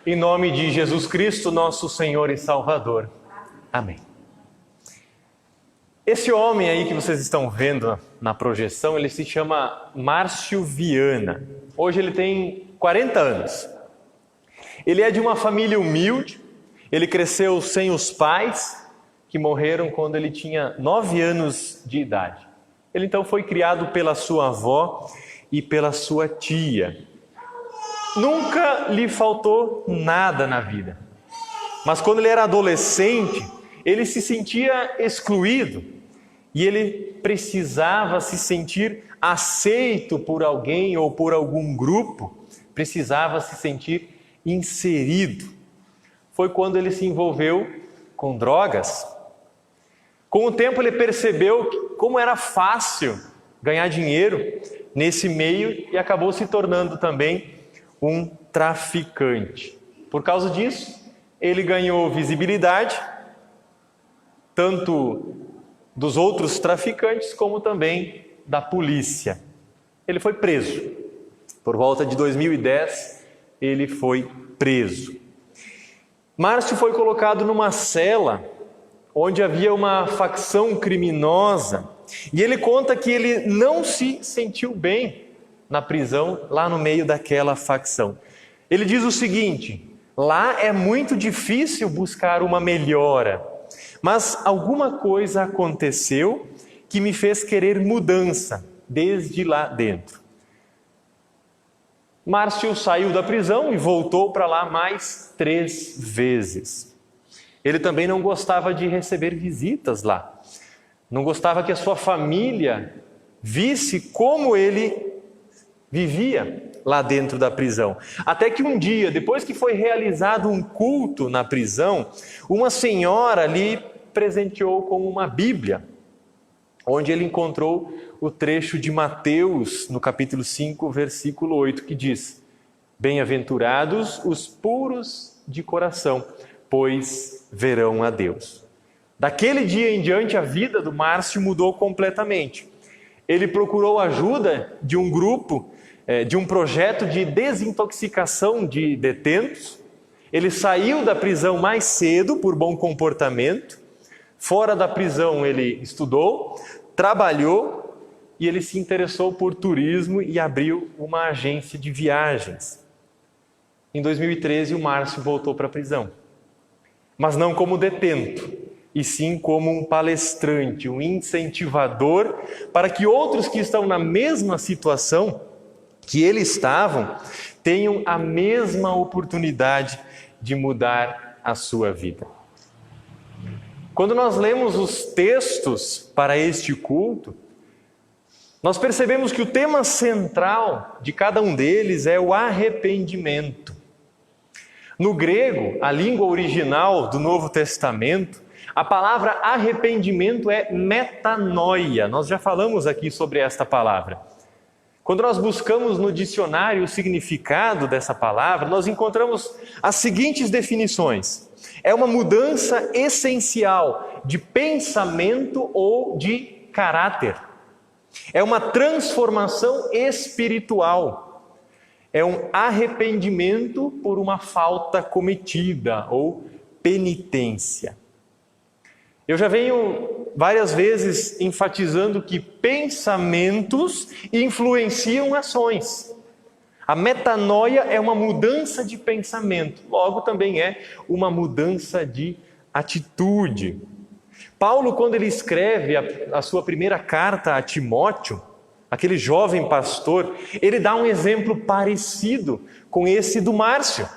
Em nome de Jesus Cristo, nosso Senhor e Salvador. Amém. Esse homem aí que vocês estão vendo na projeção, ele se chama Márcio Viana. Hoje ele tem 40 anos. Ele é de uma família humilde, ele cresceu sem os pais, que morreram quando ele tinha 9 anos de idade. Ele então foi criado pela sua avó e pela sua tia. Nunca lhe faltou nada na vida. Mas quando ele era adolescente, ele se sentia excluído e ele precisava se sentir aceito por alguém ou por algum grupo, precisava se sentir inserido. Foi quando ele se envolveu com drogas. Com o tempo ele percebeu como era fácil ganhar dinheiro nesse meio e acabou se tornando também um traficante. Por causa disso, ele ganhou visibilidade, tanto dos outros traficantes, como também da polícia. Ele foi preso. Por volta de 2010, ele foi preso. Márcio foi colocado numa cela, onde havia uma facção criminosa, e ele conta que ele não se sentiu bem na prisão, lá no meio daquela facção. Ele diz o seguinte: lá é muito difícil buscar uma melhora, mas alguma coisa aconteceu que me fez querer mudança desde lá dentro. Márcio saiu da prisão e voltou para lá mais 3 vezes. Ele também não gostava de receber visitas lá. Não gostava que a sua família visse como ele vivia lá dentro da prisão. Até que um dia, depois que foi realizado um culto na prisão, uma senhora lhe presenteou com uma Bíblia, onde ele encontrou o trecho de Mateus, no capítulo 5, versículo 8, que diz: Bem-aventurados os puros de coração, pois verão a Deus. Daquele dia em diante, a vida do Márcio mudou completamente. Ele procurou ajuda de um grupo, de um projeto de desintoxicação de detentos. Ele saiu da prisão mais cedo por bom comportamento. Fora da prisão ele estudou, trabalhou e ele se interessou por turismo e abriu uma agência de viagens. Em 2013 o Márcio voltou para a prisão, mas não como detento, e sim como um palestrante, um incentivador para que outros que estão na mesma situação que ele estavam, tenham a mesma oportunidade de mudar a sua vida. Quando nós lemos os textos para este culto, nós percebemos que o tema central de cada um deles é o arrependimento. No grego, a língua original do Novo Testamento, a palavra arrependimento é metanoia. Nós já falamos aqui sobre esta palavra. Quando nós buscamos no dicionário o significado dessa palavra, nós encontramos as seguintes definições. É uma mudança essencial de pensamento ou de caráter. É uma transformação espiritual. É um arrependimento por uma falta cometida ou penitência. Eu já venho várias vezes enfatizando que pensamentos influenciam ações. A metanoia é uma mudança de pensamento, logo também é uma mudança de atitude. Paulo, quando ele escreve a sua primeira carta a Timóteo, aquele jovem pastor, ele dá um exemplo parecido com esse do Márcio.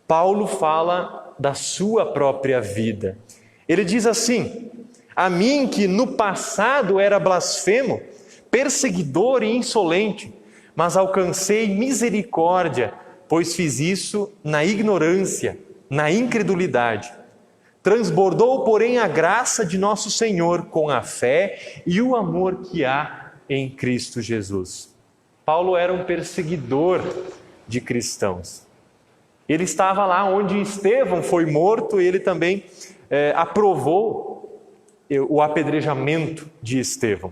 Paulo fala da sua própria vida. Ele diz assim: a mim que no passado era blasfemo, perseguidor e insolente, mas alcancei misericórdia, pois fiz isso na ignorância, na incredulidade. Transbordou, porém, a graça de nosso Senhor com a fé e o amor que há em Cristo Jesus. Paulo era um perseguidor de cristãos. Ele estava lá onde Estevão foi morto e ele também aprovou o apedrejamento de Estevão.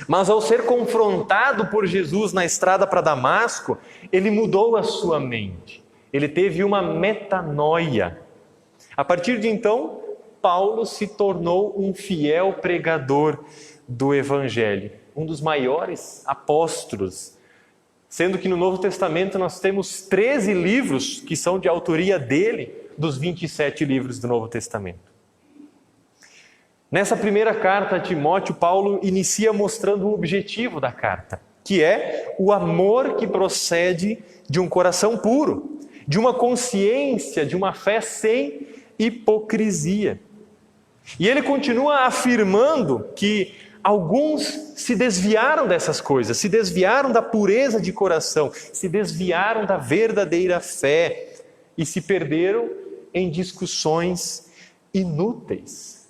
Mas ao ser confrontado por Jesus na estrada para Damasco, ele mudou a sua mente. Ele teve uma metanoia. A partir de então, Paulo se tornou um fiel pregador do Evangelho, um dos maiores apóstolos, sendo que no Novo Testamento nós temos 13 livros que são de autoria dele, dos 27 livros do Novo Testamento. Nessa primeira carta a Timóteo, Paulo inicia mostrando o objetivo da carta, que é o amor que procede de um coração puro, de uma consciência, de uma fé sem hipocrisia. E ele continua afirmando que alguns se desviaram dessas coisas, se desviaram da pureza de coração, se desviaram da verdadeira fé e se perderam em discussões inúteis.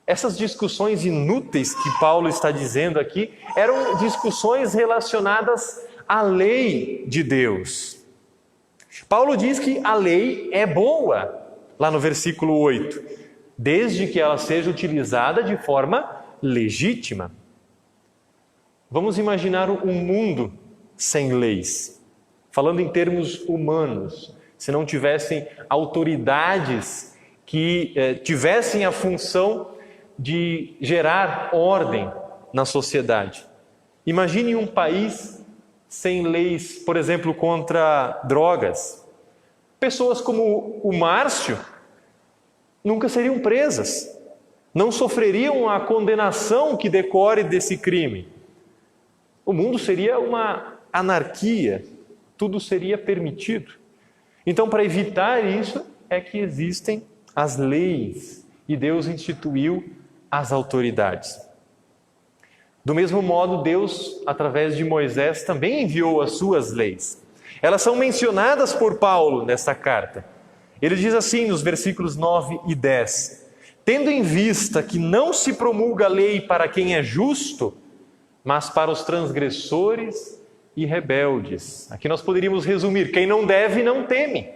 Essas discussões inúteis que Paulo está dizendo aqui eram discussões relacionadas à lei de Deus. Paulo diz que a lei é boa, lá no versículo 8, desde que ela seja utilizada de forma legítima. Vamos imaginar um mundo sem leis, falando em termos humanos, se não tivessem autoridades que tivessem a função de gerar ordem na sociedade. Imagine um país sem leis, por exemplo, contra drogas. Pessoas como o Márcio nunca seriam presas, não sofreriam a condenação que decorre desse crime. O mundo seria uma anarquia, tudo seria permitido. Então, para evitar isso, é que existem as leis e Deus instituiu as autoridades. Do mesmo modo, Deus, através de Moisés, também enviou as suas leis. Elas são mencionadas por Paulo nesta carta. Ele diz assim nos versículos 9 e 10: tendo em vista que não se promulga a lei para quem é justo, mas para os transgressores e rebeldes. Aqui nós poderíamos resumir: quem não deve, não teme.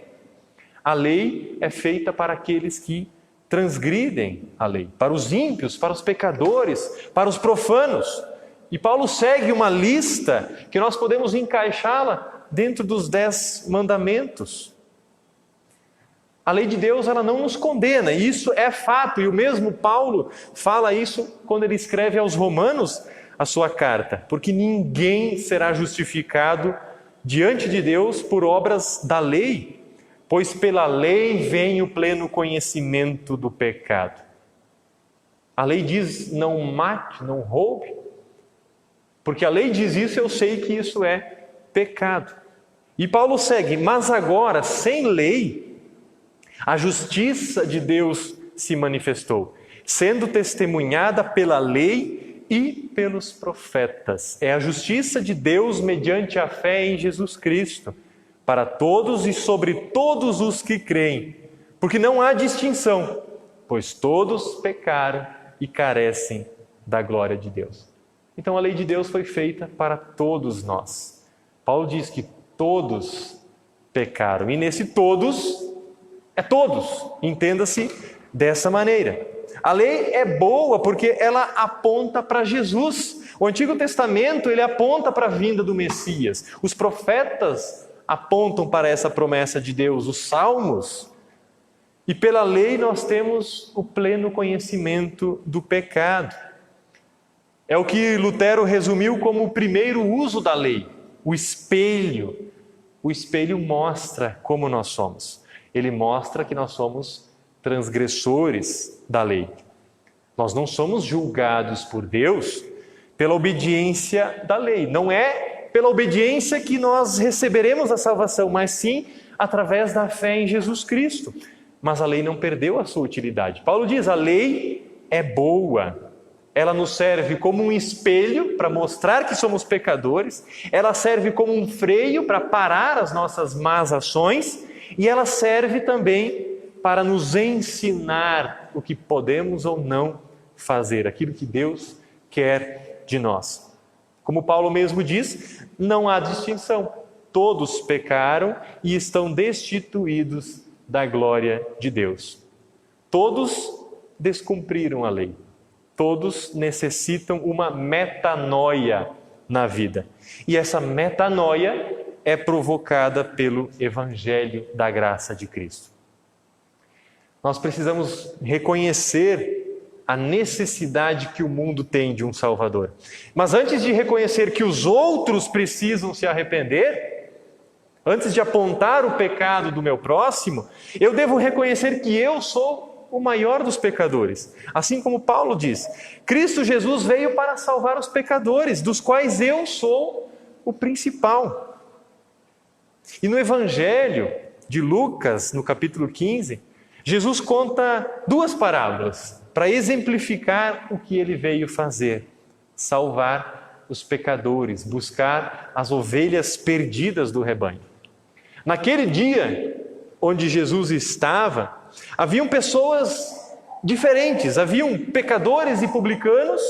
A lei é feita para aqueles que transgridem a lei, para os ímpios, para os pecadores, para os profanos. E Paulo segue uma lista que nós podemos encaixá-la dentro dos 10 mandamentos. A lei de Deus, ela não nos condena, e isso é fato, e o mesmo Paulo fala isso quando ele escreve aos Romanos a sua carta, porque ninguém será justificado diante de Deus por obras da lei, pois pela lei vem o pleno conhecimento do pecado. A lei diz: não mate, não roube, porque a lei diz isso, eu sei que isso é pecado. E Paulo segue: mas agora, sem lei, a justiça de Deus se manifestou, sendo testemunhada pela lei e pelos profetas. É a justiça de Deus mediante a fé em Jesus Cristo, para todos e sobre todos os que creem, porque não há distinção, pois todos pecaram e carecem da glória de Deus. Então a lei de Deus foi feita para todos nós. Paulo diz que todos pecaram, e nesse todos, é todos, entenda-se dessa maneira. A lei é boa porque ela aponta para Jesus. O Antigo Testamento, ele aponta para a vinda do Messias. Os profetas apontam para essa promessa de Deus, os salmos. E pela lei nós temos o pleno conhecimento do pecado. É o que Lutero resumiu como o primeiro uso da lei, o espelho. O espelho mostra como nós somos. Ele mostra que nós somos transgressores da lei. Nós não somos julgados por Deus pela obediência da lei. Não é pela obediência que nós receberemos a salvação, mas sim através da fé em Jesus Cristo. Mas a lei não perdeu a sua utilidade. Paulo diz: a lei é boa. Ela nos serve como um espelho para mostrar que somos pecadores. Ela serve como um freio para parar as nossas más ações. E ela serve também para nos ensinar o que podemos ou não fazer, aquilo que Deus quer de nós. Como Paulo mesmo diz, não há distinção. Todos pecaram e estão destituídos da glória de Deus. Todos descumpriram a lei. Todos necessitam uma metanoia na vida. E essa metanoia é provocada pelo Evangelho da graça de Cristo. Nós precisamos reconhecer a necessidade que o mundo tem de um Salvador. Mas antes de reconhecer que os outros precisam se arrepender, antes de apontar o pecado do meu próximo, eu devo reconhecer que eu sou o maior dos pecadores. Assim como Paulo diz, Cristo Jesus veio para salvar os pecadores, dos quais eu sou o principal. E no Evangelho de Lucas, no capítulo 15, Jesus conta duas parábolas para exemplificar o que ele veio fazer: salvar os pecadores, buscar as ovelhas perdidas do rebanho. Naquele dia onde Jesus estava, haviam pessoas diferentes, haviam pecadores e publicanos,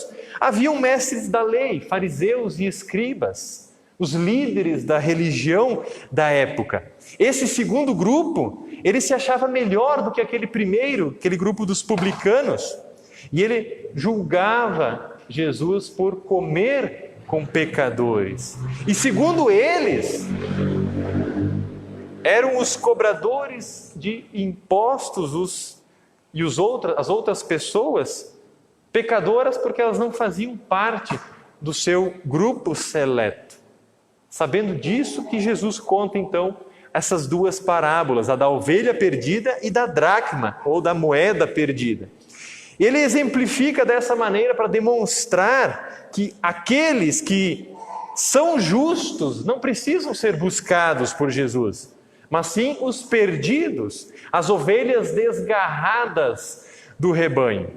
haviam mestres da lei, fariseus e escribas, os líderes da religião da época. Esse segundo grupo, ele se achava melhor do que aquele primeiro, aquele grupo dos publicanos, e ele julgava Jesus por comer com pecadores. E segundo eles, eram os cobradores de impostos as outras pessoas pecadoras porque elas não faziam parte do seu grupo seleto. Sabendo disso que Jesus conta então essas duas parábolas, a da ovelha perdida e da dracma, ou da moeda perdida. Ele exemplifica dessa maneira para demonstrar que aqueles que são justos não precisam ser buscados por Jesus, mas sim os perdidos, as ovelhas desgarradas do rebanho.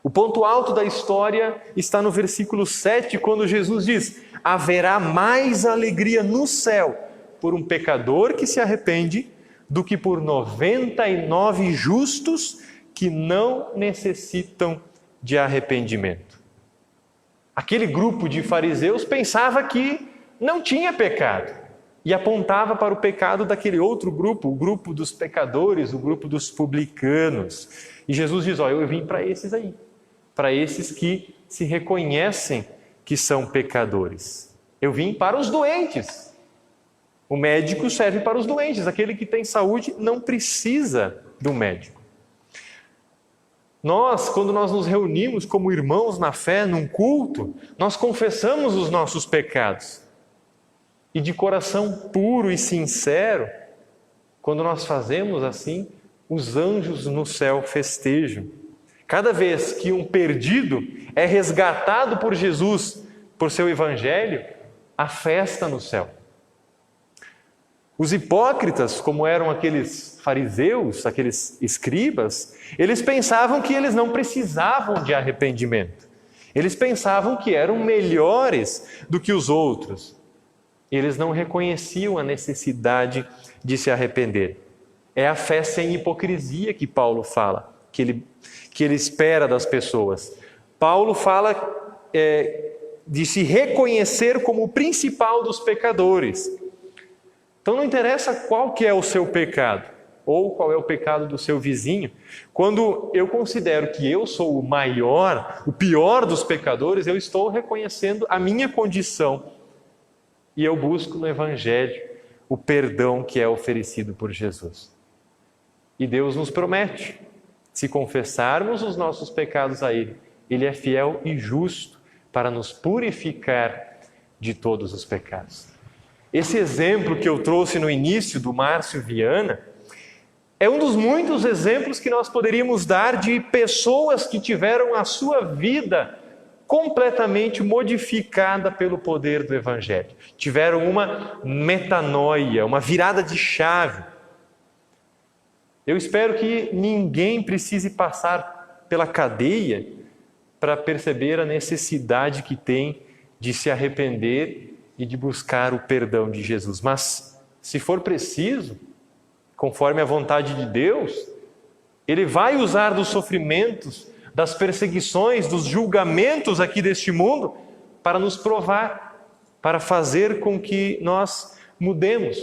O ponto alto da história está no versículo 7, quando Jesus diz: haverá mais alegria no céu por um pecador que se arrepende do que por 99 justos que não necessitam de arrependimento. Aquele grupo de fariseus pensava que não tinha pecado e apontava para o pecado daquele outro grupo, o grupo dos pecadores, o grupo dos publicanos. E Jesus diz: olha, eu vim para esses aí, para esses que se reconhecem que são pecadores. Eu vim para os doentes. O médico serve para os doentes. Aquele que tem saúde não precisa do médico. Nós, quando nós nos reunimos como irmãos na fé, num culto, nós confessamos os nossos pecados. E de coração puro e sincero, quando nós fazemos assim, os anjos no céu festejam. Cada vez que um perdido é resgatado por Jesus, por seu evangelho, há festa no céu. Os hipócritas, como eram aqueles fariseus, aqueles escribas, eles pensavam que eles não precisavam de arrependimento. Eles pensavam que eram melhores do que os outros. Eles não reconheciam a necessidade de se arrepender. É a fé sem hipocrisia que Paulo fala, que ele espera das pessoas. Paulo fala de se reconhecer como o principal dos pecadores. Então não interessa qual que é o seu pecado, ou qual é o pecado do seu vizinho. Quando eu considero que eu sou o maior, o pior dos pecadores, eu estou reconhecendo a minha condição. E eu busco no Evangelho o perdão que é oferecido por Jesus. E Deus nos promete, se confessarmos os nossos pecados a Ele, Ele é fiel e justo para nos purificar de todos os pecados. Esse exemplo que eu trouxe no início do Márcio Viana é um dos muitos exemplos que nós poderíamos dar de pessoas que tiveram a sua vida completamente modificada pelo poder do Evangelho. Tiveram uma metanoia, uma virada de chave. Eu espero que ninguém precise passar pela cadeia para perceber a necessidade que tem de se arrepender e de buscar o perdão de Jesus. Mas, se for preciso, conforme a vontade de Deus, Ele vai usar dos sofrimentos, das perseguições, dos julgamentos aqui deste mundo, para nos provar, para fazer com que nós mudemos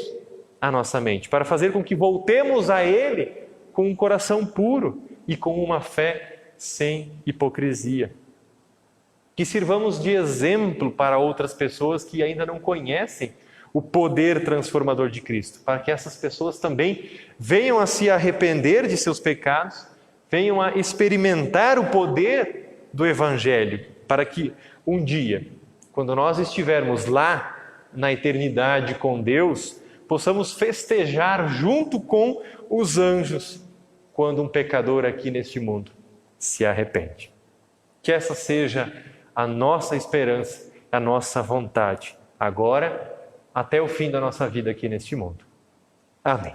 a nossa mente, para fazer com que voltemos a Ele com um coração puro e com uma fé sem hipocrisia. Que sirvamos de exemplo para outras pessoas que ainda não conhecem o poder transformador de Cristo, para que essas pessoas também venham a se arrepender de seus pecados, venham a experimentar o poder do Evangelho, para que um dia, quando nós estivermos lá na eternidade com Deus, possamos festejar junto com os anjos quando um pecador aqui neste mundo se arrepende. Que essa seja a nossa esperança, a nossa vontade, agora até o fim da nossa vida aqui neste mundo. Amém.